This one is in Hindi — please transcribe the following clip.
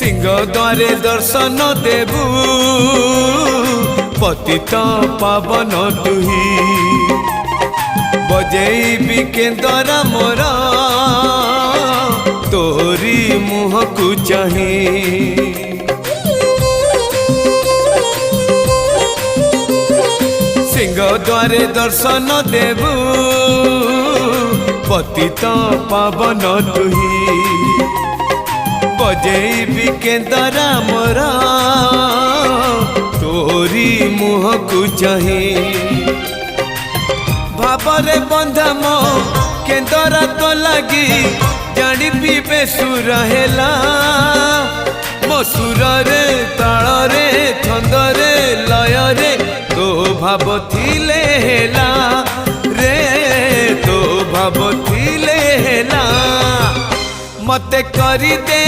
सिंह द्वारे दर्शन देबू पतित पावन तुही बजेबी केंदरा मोरा तोरी मुह को चाही सिंह द्वारे दर्शन देबू पतित पावन तुही बजेबी केंदरा मोरा तोरी मुह को चाही भावरे बंधा मो केंदरा तो लगी जानी पीबे सुर हेला मो सुर रे ताल रे छंद रे लय रे तो भाव थिले हेला रे तो भाव थिले हेला मते करी दे।